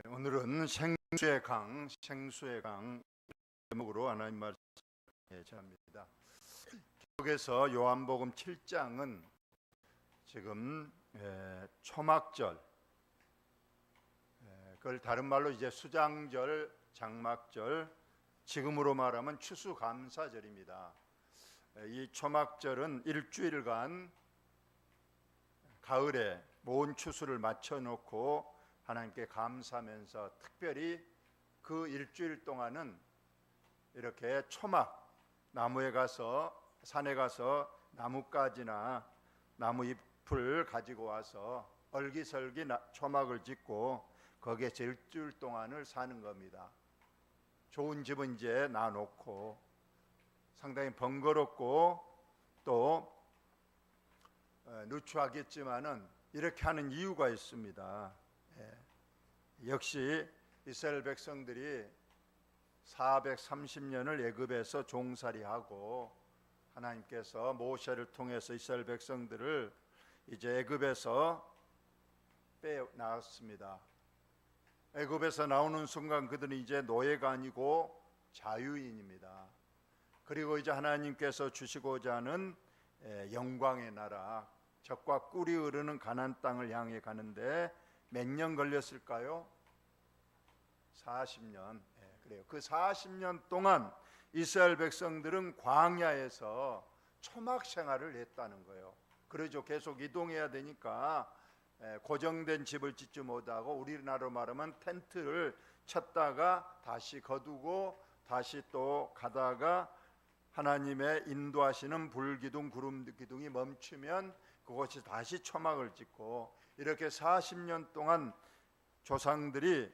오늘은 생수의 강 제목으로 하나님 말씀 전합니다. 기록에서 요한복음 7장은 지금 초막절, 그걸 다른 말로 이제 수장절, 장막절, 지금으로 말하면 추수감사절입니다. 이 초막절은 일주일간 가을에 모은 추수를 맞춰놓고 하나님께 감사하면서 특별히 그 일주일 동안은 이렇게 초막, 나무에 가서 산에 가서 나뭇가지나 나무 잎을 가지고 와서 얼기설기 초막을 짓고 거기에 일주일 동안을 사는 겁니다. 좋은 집은 이제 놔놓고 상당히 번거롭고 또 누추하겠지만은 이렇게 하는 이유가 있습니다. 역시 이스라엘 백성들이 430년을 애굽에서 종살이하고 하나님께서 모세를 통해서 이스라엘 백성들을 이제 애굽에서 빼나왔습니다. 애굽에서 나오는 순간 그들은 이제 노예가 아니고 자유인입니다. 그리고 이제 하나님께서 주시고자 하는 영광의 나라, 젖과 꿀이 흐르는 가나안 땅을 향해 가는데 몇 년 걸렸을까요? 40년. 그래요. 그 40년 동안 이스라엘 백성들은 광야에서 초막 생활을 했다는 거예요. 그러죠. 계속 이동해야 되니까 고정된 집을 짓지 못하고 우리나라로 말하면 텐트를 쳤다가 다시 거두고 다시 또 가다가 하나님의 인도하시는 불기둥 구름기둥이 멈추면 그곳이 다시 초막을 짓고 이렇게 40년 동안 조상들이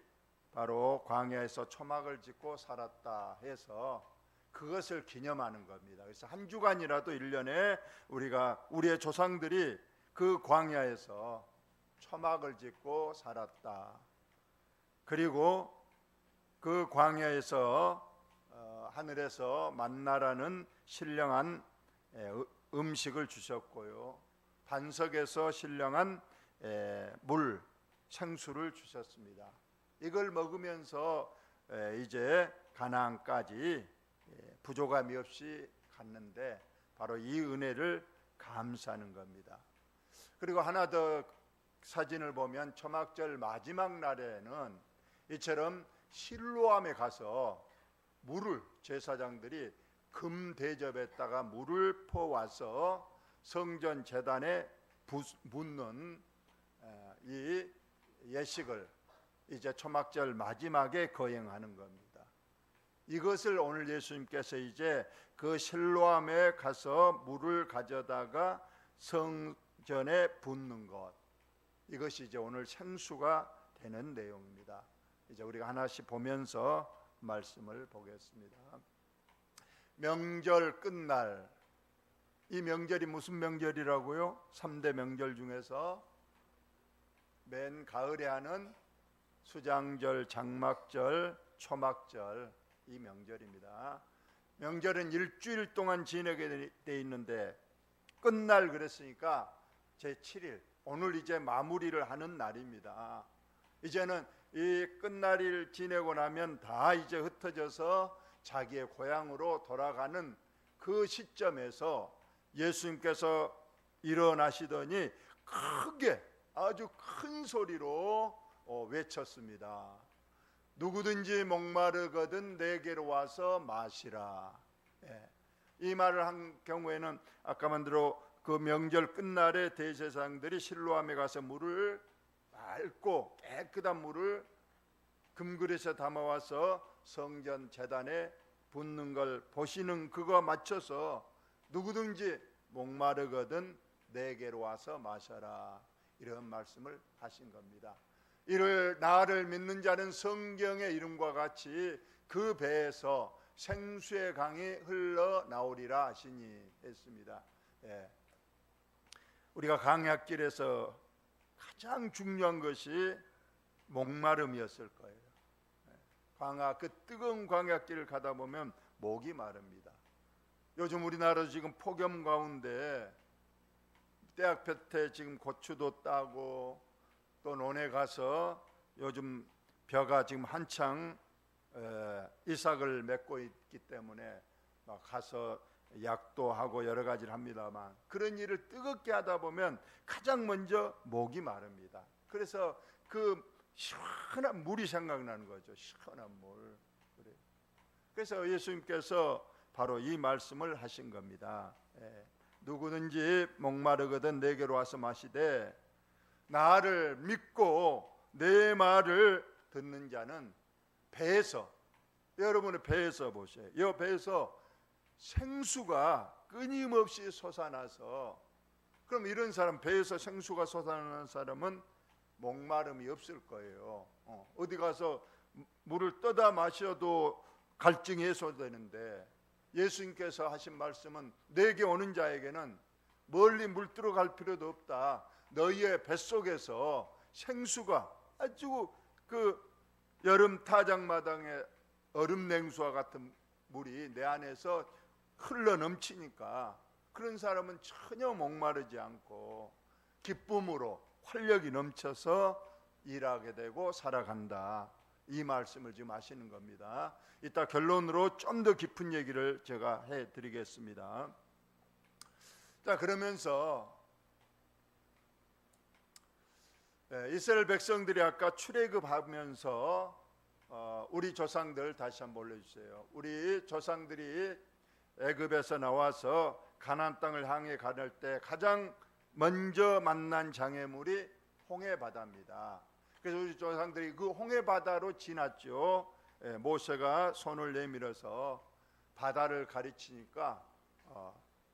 바로 광야에서 초막을 짓고 살았다 해서 그것을 기념하는 겁니다. 그래서 한 주간이라도 1년에 우리의 조상들이 그 광야에서 초막을 짓고 살았다. 그리고 그 광야에서 하늘에서 만나라는 신령한 음식을 주셨고요. 반석에서 신령한 물, 생수를 주셨습니다. 이걸 먹으면서 이제 가나안까지 부족함이 없이 갔는데 바로 이 은혜를 감사하는 겁니다. 그리고 하나 더 사진을 보면 초막절 마지막 날에는 이처럼 실로암에 가서 물을 제사장들이 금 대접에다가 물을 퍼와서 성전 제단에 붓는 이 예식을 이제 초막절 마지막에 거행하는 겁니다. 이것을 오늘 예수님께서 이제 그 실로암에 가서 물을 가져다가 성전에 붓는 것, 이것이 이제 오늘 생수가 되는 내용입니다. 이제 우리가 하나씩 보면서 말씀을 보겠습니다. 명절 끝날, 이 명절이 무슨 명절이라고요? 3대 명절 중에서 맨 가을에 하는 수장절, 장막절, 초막절, 이 명절입니다. 명절은 일주일 동안 지내게 돼 있는데 끝날 그랬으니까 제7일, 오늘 이제 마무리를 하는 날입니다. 이제는 이 끝날일 지내고 나면 다 이제 흩어져서 자기의 고향으로 돌아가는 그 시점에서 예수님께서 일어나시더니 크게 아주 큰 소리로 외쳤습니다. 누구든지 목마르거든 내게로 와서 마시라. 이 말을 한 경우에는 아까만 들어 그 명절 끝날에 대제사장들이 실로암에 가서 물을 맑고 깨끗한 물을 금그릇에 담아와서 성전 제단에 붓는 걸 보시는 그거 맞춰서 누구든지 목마르거든 내게로 와서 마셔라, 이런 말씀을 하신 겁니다. 이를 나를 믿는 자는 성경의 이름과 같이 그 배에서 생수의 강이 흘러나오리라 하시니 했습니다. 우리가 광야길에서 가장 중요한 것이 목마름이었을 거예요. 광야, 그 뜨거운 광야길을 가다 보면 목이 마릅니다. 요즘 우리나라 지금 폭염 가운데 대학 볕에 지금 고추도 따고 또 논에 가서 요즘 벼가 지금 한창 이삭을 맺고 있기 때문에 막 가서 약도 하고 여러 가지를 합니다만, 그런 일을 뜨겁게 하다 보면 가장 먼저 목이 마릅니다. 그래서 그 시원한 물이 생각나는 거죠. 시원한 물. 그래서 예수님께서 바로 이 말씀을 하신 겁니다. 누구든지 목마르거든 내게로 와서 마시되 나를 믿고 내 말을 듣는 자는 배에서, 여러분의 배에서 보세요. 이 배에서 생수가 끊임없이 솟아나서, 그럼 이런 사람, 배에서 생수가 솟아나는 사람은 목마름이 없을 거예요. 어디 가서 물을 떠다 마셔도 갈증이 해소되는데, 예수님께서 하신 말씀은 내게 오는 자에게는 멀리 물 들어갈 필요도 없다. 너희의 뱃속에서 생수가, 아주 그 여름 타작마당의 얼음 냉수와 같은 물이 내 안에서 흘러 넘치니까 그런 사람은 전혀 목마르지 않고 기쁨으로 활력이 넘쳐서 일하게 되고 살아간다. 이 말씀을 지금 하시는 겁니다. 이따 결론으로 좀 더 깊은 얘기를 제가 해드리겠습니다. 자, 그러면서 이스라엘 백성들이 아까 출애굽하면서 우리 조상들 다시 한번 올려주세요. 우리 조상들이 애굽에서 나와서 가나안 땅을 향해 가를 때 가장 먼저 만난 장애물이 홍해바다입니다. 그래서 우리 조상들이 그 홍해바다로 지났죠. 모세가 손을 내밀어서 바다를 가리치니까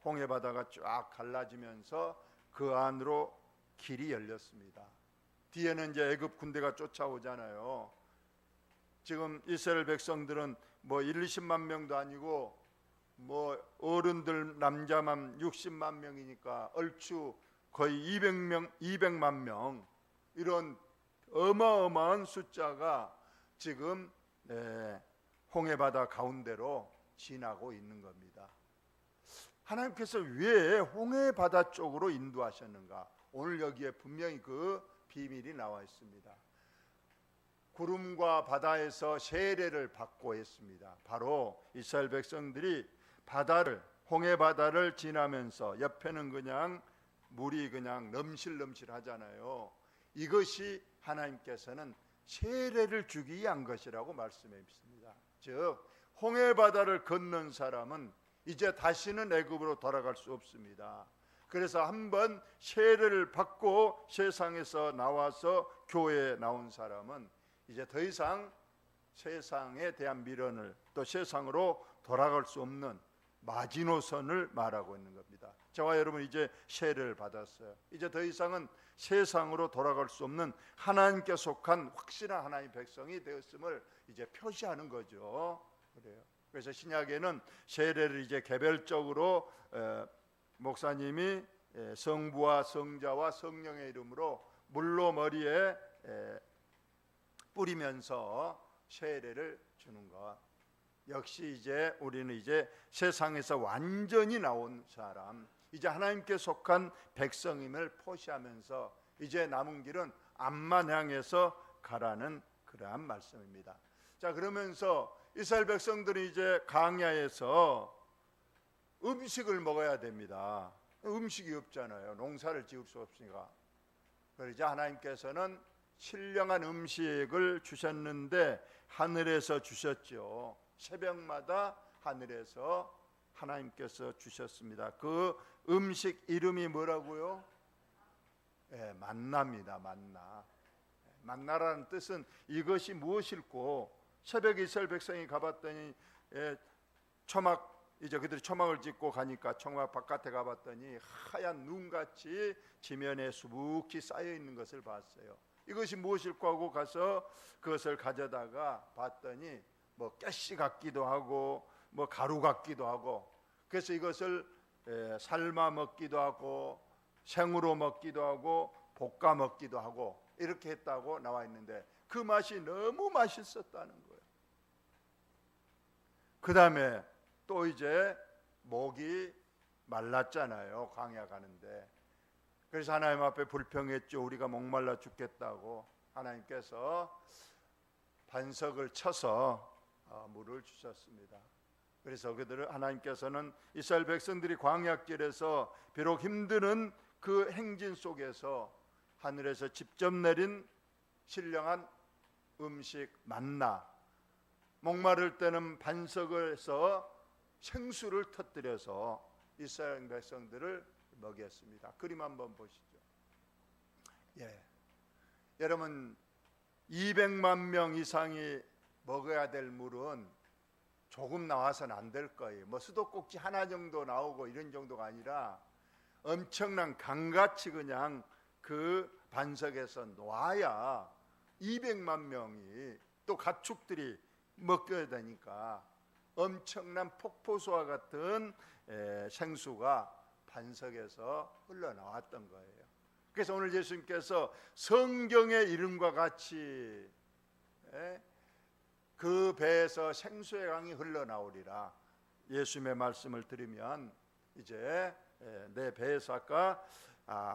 홍해바다가 쫙 갈라지면서 그 안으로 길이 열렸습니다. 뒤에는 이제 애굽 군대가 쫓아오잖아요. 지금 이스라엘 백성들은 뭐 1, 20만 명도 아니고 뭐 어른들 남자만 60만 명이니까 얼추 거의 200만 명, 이런 어마어마한 숫자가 지금 홍해바다 가운데로 지나고 있는 겁니다. 하나님께서 왜 홍해바다 쪽으로 인도하셨는가? 오늘 여기에 분명히 그 비밀이 나와 있습니다. 구름과 바다에서 세례를 받고 했습니다. 바로 이스라엘 백성들이 홍해바다를 지나면서 옆에는 그냥 물이 그냥 넘실넘실 하잖아요. 이것이 하나님께서는 세례를 주기 위한 것이라고 말씀했습니다. 즉 홍해바다를 건넌 사람은 이제 다시는 애굽으로 돌아갈 수 없습니다. 그래서 한번 세례를 받고 세상에서 나와서 교회에 나온 사람은 이제 더 이상 세상에 대한 미련을, 또 세상으로 돌아갈 수 없는 마지노선을 말하고 있는 겁니다. 저와 여러분 이제 세례를 받았어요. 이제 더 이상은 세상으로 돌아갈 수 없는 하나님께 속한 확실한 하나님의 백성이 되었음을 이제 표시하는 거죠. 그래요. 그래서 신약에는 세례를 이제 개별적으로 목사님이 성부와 성자와 성령의 이름으로 물로 머리에 뿌리면서 세례를 주는 것. 역시 이제 우리는 이제 세상에서 완전히 나온 사람, 이제 하나님께 속한 백성임을 표시하면서 이제 남은 길은 앞만 향해서 가라는 그러한 말씀입니다. 자, 그러면서 이스라엘 백성들이 이제 광야에서 음식을 먹어야 됩니다. 음식이 없잖아요. 농사를 지을 수 없으니까. 그러자 하나님께서는 신령한 음식을 주셨는데 하늘에서 주셨죠. 새벽마다 하늘에서 하나님께서 주셨습니다. 그 음식 이름이 뭐라고요? 만나입니다. 만나. 만나라는 뜻은 이것이 무엇일꼬? 새벽에 이스라엘 백성이 가봤더니 초막, 이제 그들이 초막을 짓고 가니까 초막 바깥에 가봤더니 하얀 눈같이 지면에 수북히 쌓여 있는 것을 봤어요. 이것이 무엇일까 하고 가서 그것을 가져다가 봤더니 뭐 가시 같기도 하고 뭐 가루 같기도 하고, 그래서 이것을 삶아 먹기도 하고 생으로 먹기도 하고 볶아 먹기도 하고 이렇게 했다고 나와 있는데, 그 맛이 너무 맛있었다는 거예요. 그 다음에 또 이제 목이 말랐잖아요. 광야 가는데. 그래서 하나님 앞에 불평했죠. 우리가 목말라 죽겠다고. 하나님께서 반석을 쳐서 물을 주셨습니다. 그래서 그들을 하나님께서는 이스라엘 백성들이 광야길에서 비록 힘드는 그 행진 속에서 하늘에서 직접 내린 신령한 음식 만나, 목마를 때는 반석에서 생수를 터뜨려서 이스라엘 백성들을 먹였습니다. 그림 한번 보시죠. 여러분 200만 명 이상이 먹어야 될 물은 조금 나와서는 안 될 거예요. 뭐 수도꼭지 하나 정도 나오고 이런 정도가 아니라 엄청난 강같이 그냥 그 반석에서 놓아야 200만 명이 또 가축들이 먹어야 되니까 엄청난 폭포수와 같은 생수가 반석에서 흘러나왔던 거예요. 그래서 오늘 예수님께서 성경의 이름과 같이 그 배에서 생수의 강이 흘러나오리라, 예수님의 말씀을 들으면 이제 내 배에서 아까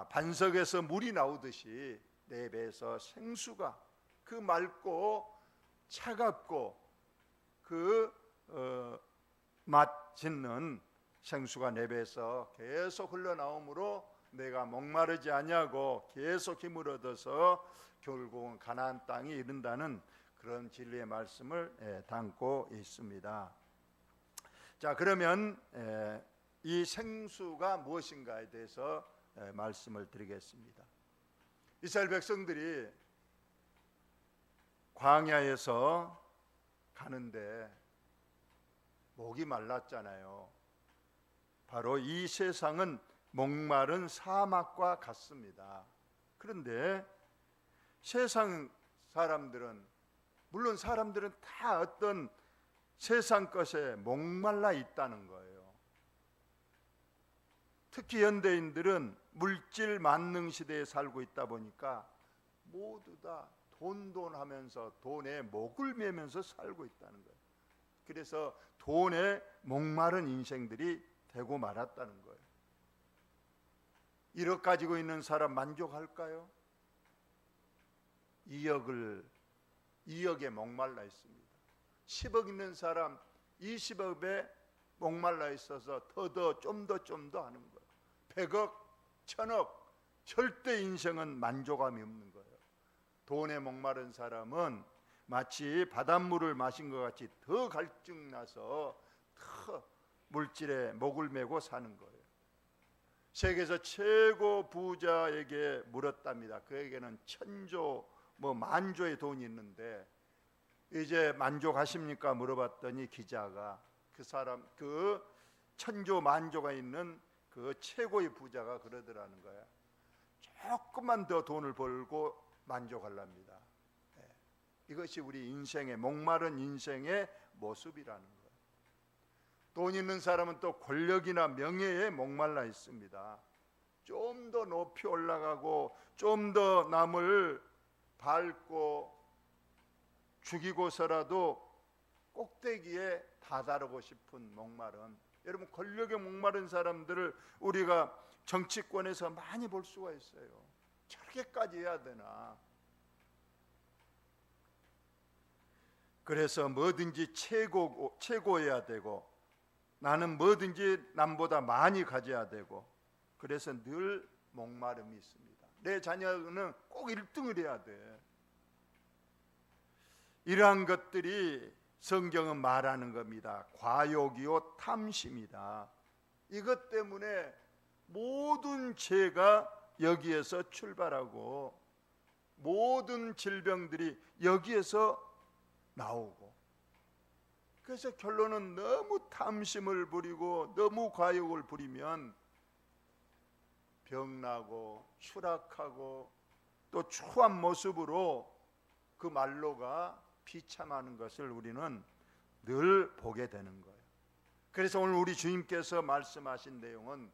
반석에서 물이 나오듯이 내 배에서 생수가, 그 맑고 차갑고 그 맛있는 생수가 내 배에서 계속 흘러나오므로 내가 목마르지 아니하고 계속 힘을 얻어서 결국은 가나안 땅에 이른다는 그런 진리의 말씀을 담고 있습니다. 자, 그러면 이 생수가 무엇인가에 대해서 말씀을 드리겠습니다. 이스라엘 백성들이 광야에서 가는데 목이 말랐잖아요. 바로 이 세상은 목마른 사막과 같습니다. 그런데 세상 사람들은, 물론 사람들은 다 어떤 세상 것에 목말라 있다는 거예요. 특히 현대인들은 물질 만능 시대에 살고 있다 보니까 모두 다 돈 하면서 돈에 목을 매면서 살고 있다는 거예요. 그래서 돈에 목마른 인생들이 되고 말았다는 거예요. 1억 가지고 있는 사람 만족할까요? 2억에 목말라 있습니다. 10억 있는 사람 20억에 목말라 있어서 좀 더 하는 거예요. 100억, 1000억, 절대 인생은 만족감이 없는 거예요. 돈에 목마른 사람은 마치 바닷물을 마신 것 같이 더 갈증나서 더 물질에 목을 메고 사는 거예요. 세계에서 최고 부자에게 물었답니다. 그에게는 1000조 만조의 돈이 있는데 이제 만족하십니까? 물어봤더니 기자가 그 사람, 그 1000조 만조가 있는 그 최고의 부자가 그러더라는 거야. 조금만 더 돈을 벌고 만족하랍니다. 이것이 우리 인생의, 목마른 인생의 모습이라는 거예요. 돈 있는 사람은 또 권력이나 명예에 목말라 있습니다. 좀 더 높이 올라가고 좀 더 남을 밟고 죽이고서라도 꼭대기에 다다르고 싶은 목마른, 여러분 권력에 목마른 사람들을 우리가 정치권에서 많이 볼 수가 있어요. 저렇게까지 해야 되나? 그래서 뭐든지 최고해야 되고, 나는 뭐든지 남보다 많이 가져야 되고, 그래서 늘 목마름이 있습니다. 내 자녀는 꼭 1등을 해야 돼. 이러한 것들이 성경은 말하는 겁니다. 과욕이요 탐심이다. 이것 때문에 모든 죄가 여기에서 출발하고 모든 질병들이 여기에서 나오고, 그래서 결론은 너무 탐심을 부리고 너무 과욕을 부리면 병나고 추락하고 또 추한 모습으로 그 말로가 비참하는 것을 우리는 늘 보게 되는 거예요. 그래서 오늘 우리 주님께서 말씀하신 내용은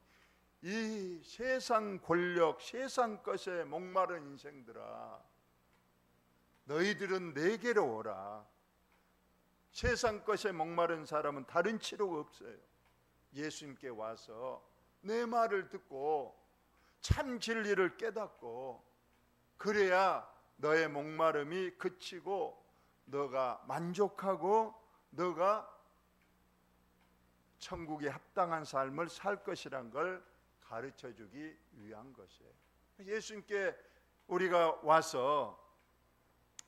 이 세상 권력, 세상 것에 목마른 인생들아, 너희들은 내게로 오라. 세상 것에 목마른 사람은 다른 치료가 없어요. 예수님께 와서 내 말을 듣고 참 진리를 깨닫고, 그래야 너의 목마름이 그치고 너가 만족하고 너가 천국에 합당한 삶을 살 것이란 걸 가르쳐 주기 위한 것이에요. 예수님께 우리가 와서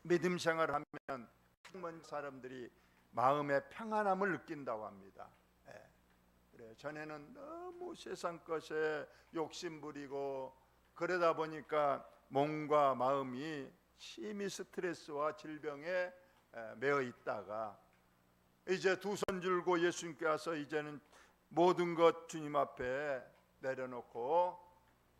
믿음 생활을 하면 많은 사람들이 마음의 평안함을 느낀다고 합니다. 그래, 전에는 너무 세상 것에 욕심 부리고 그러다 보니까 몸과 마음이 심히 스트레스와 질병에 매어 있다가 이제 두 손 들고 예수님께 와서 이제는 모든 것 주님 앞에 내려놓고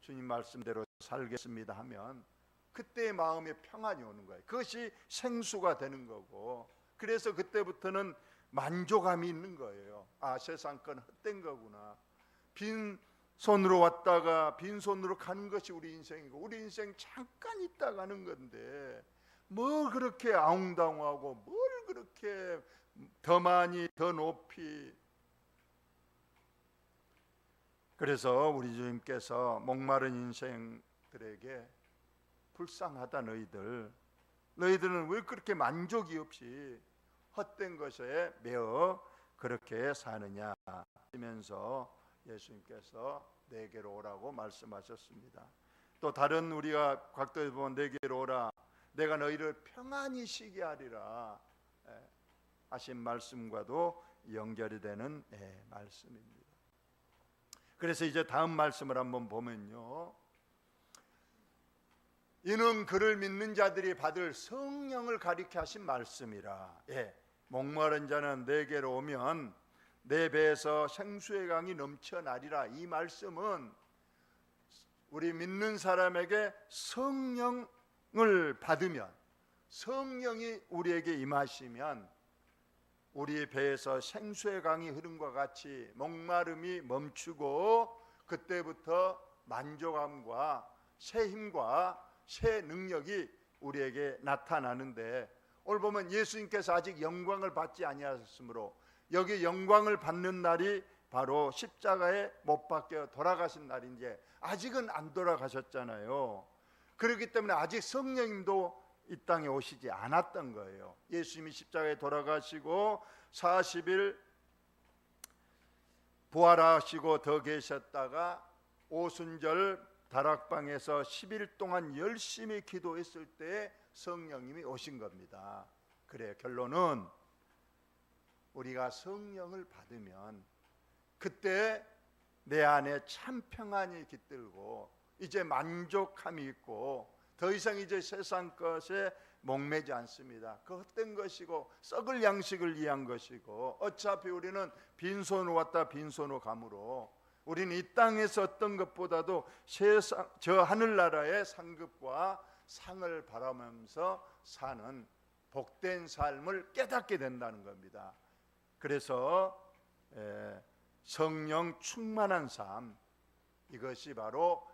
주님 말씀대로 살겠습니다 하면 그때의 마음의 평안이 오는 거예요. 그것이 생수가 되는 거고, 그래서 그때부터는 만족감이 있는 거예요. 아, 세상 건 헛된 거구나. 빈 손으로 왔다가 빈 손으로 가는 것이 우리 인생이고, 우리 인생 잠깐 있다 가는 건데 뭐 그렇게 아웅다웅하고 뭘 그렇게 더 많이 더 높이. 그래서 우리 주님께서 목마른 인생들에게 불쌍하다, 너희들은 왜 그렇게 만족이 없이 헛된 것에 매어 그렇게 사느냐 하면서 예수님께서 내게로 오라고 말씀하셨습니다. 또 다른 우리가 각도에서 보면 내게로 오라, 내가 너희를 평안히 쉬게 하리라 하신 말씀과도 연결이 되는 말씀입니다. 그래서 이제 다음 말씀을 한번 보면요, 이는 그를 믿는 자들이 받을 성령을 가리켜 하신 말씀이라. 목마른 자는 내게로 오면 내 배에서 생수의 강이 넘쳐나리라. 이 말씀은 우리 믿는 사람에게 성령을 받으면, 성령이 우리에게 임하시면 우리 배에서 생수의 강이 흐름과 같이 목마름이 멈추고 그때부터 만족함과 새 힘과 새 능력이 우리에게 나타나는데, 오늘 보면 예수님께서 아직 영광을 받지 아니하셨으므로 여기 영광을 받는 날이 바로 십자가에 못 박혀 돌아가신 날인데 아직은 안 돌아가셨잖아요. 그렇기 때문에 아직 성령님도 이 땅에 오시지 않았던 거예요. 예수님이 십자가에 돌아가시고 40일 부활하시고 더 계셨다가 오순절 다락방에서 10일 동안 열심히 기도했을 때 성령님이 오신 겁니다. 그래, 결론은 우리가 성령을 받으면 그때 내 안에 참 평안이 깃들고 이제 만족함이 있고 더 이상 이제 세상 것에 목매지 않습니다. 그 헛된 것이고 썩을 양식을 위한 것이고, 어차피 우리는 빈손으로 왔다 빈손으로 가므로 우리는 이 땅에서 어떤 것보다도 세상 저 하늘나라의 상급과 상을 바라면서 사는 복된 삶을 깨닫게 된다는 겁니다. 그래서 성령 충만한 삶, 이것이 바로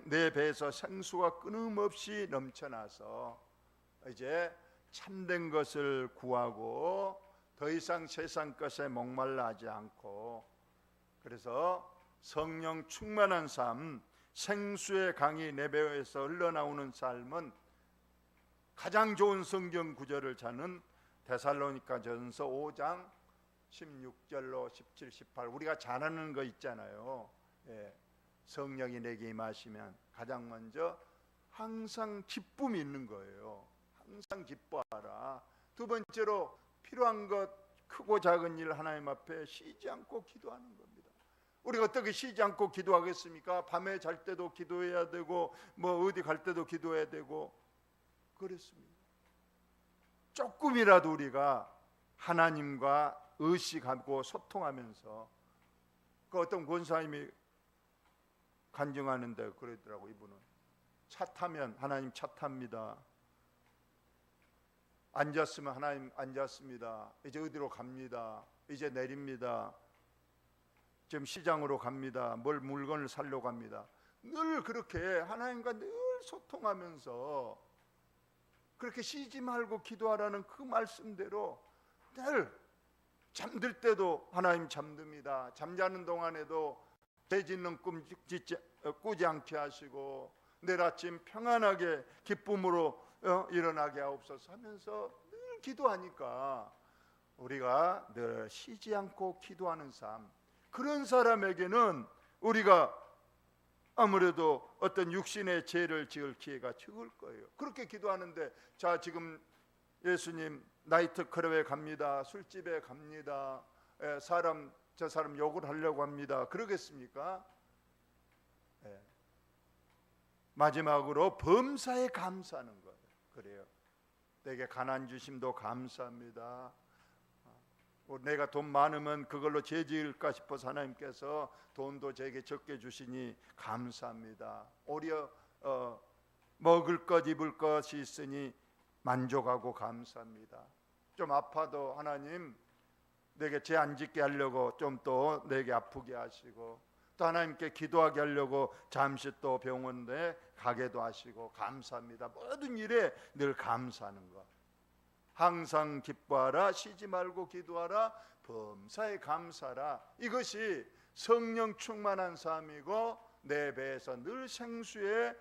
내 배에서 생수가 끊임없이 넘쳐나서 이제 참된 것을 구하고 더 이상 세상 것에 목말라 하지 않고, 그래서 성령 충만한 삶, 생수의 강이 내 배에서 흘러나오는 삶은 가장 좋은 성경 구절을 찾는 데살로니가전서 5장 16절로 17, 18 우리가 잘 아는 거 있잖아요. 성령이 내게 임하시면 가장 먼저 항상 기쁨이 있는 거예요. 항상 기뻐하라. 두 번째로 필요한 것 크고 작은 일 하나님 앞에 쉬지 않고 기도하는 겁니다. 우리가 어떻게 쉬지 않고 기도하겠습니까? 밤에 잘 때도 기도해야 되고 뭐 어디 갈 때도 기도해야 되고 그렇습니다. 조금이라도 우리가 하나님과 의식하고 소통하면서, 그 어떤 권사님이 간증하는데 그러더라고. 이분은 차 타면 하나님 차 탑니다. 앉았으면 하나님 앉았습니다. 이제 어디로 갑니다. 이제 내립니다. 지금 시장으로 갑니다. 뭘 물건을 사려고 갑니다. 늘 그렇게 하나님과 늘 소통하면서 그렇게 쉬지 말고 기도하라는 그 말씀대로 늘 잠들 때도 하나님 잠듭니다. 잠자는 동안에도 죄 짓는 꾸지 않게 하시고 내일 아침 평안하게 기쁨으로 일어나게 하옵소서 하면서 늘 기도하니까 우리가 늘 쉬지 않고 기도하는 삶, 그런 사람에게는 우리가 아무래도 어떤 육신의 죄를 지을 기회가 적을 거예요. 그렇게 기도하는데, 자 지금 예수님 나이트클럽에 갑니다, 술집에 갑니다, 저 사람 욕을 하려고 합니다, 그러겠습니까? 마지막으로 범사에 감사하는 거예요. 그래요. 내게 가난 주심도 감사합니다. 내가 돈 많으면 그걸로 죄 지을까 싶어서 하나님께서 돈도 제게 적게 주시니 감사합니다. 오히려 먹을 것 입을 것이 있으니 만족하고 감사합니다. 좀 아파도 하나님 내게 죄 안 짓게 하려고 좀 또 내게 아프게 하시고, 또 하나님께 기도하게 하려고 잠시 또 병원에 가게도 하시고 감사합니다. 모든 일에 늘 감사하는 것. 항상 기뻐하라, 쉬지 말고 기도하라, 범사에 감사라. 이것이 성령 충만한 삶이고 내 배에서 늘 생수의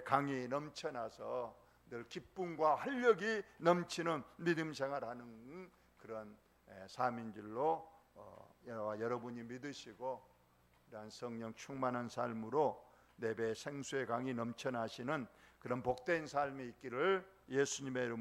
강이 넘쳐나서 늘 기쁨과 활력이 넘치는 믿음 생활하는 그런 삶인 줄로 여러분이 믿으시고, 이러한 성령 충만한 삶으로 내 배에 생수의 강이 넘쳐나시는 그런 복된 삶이 있기를 예수님의 이름으로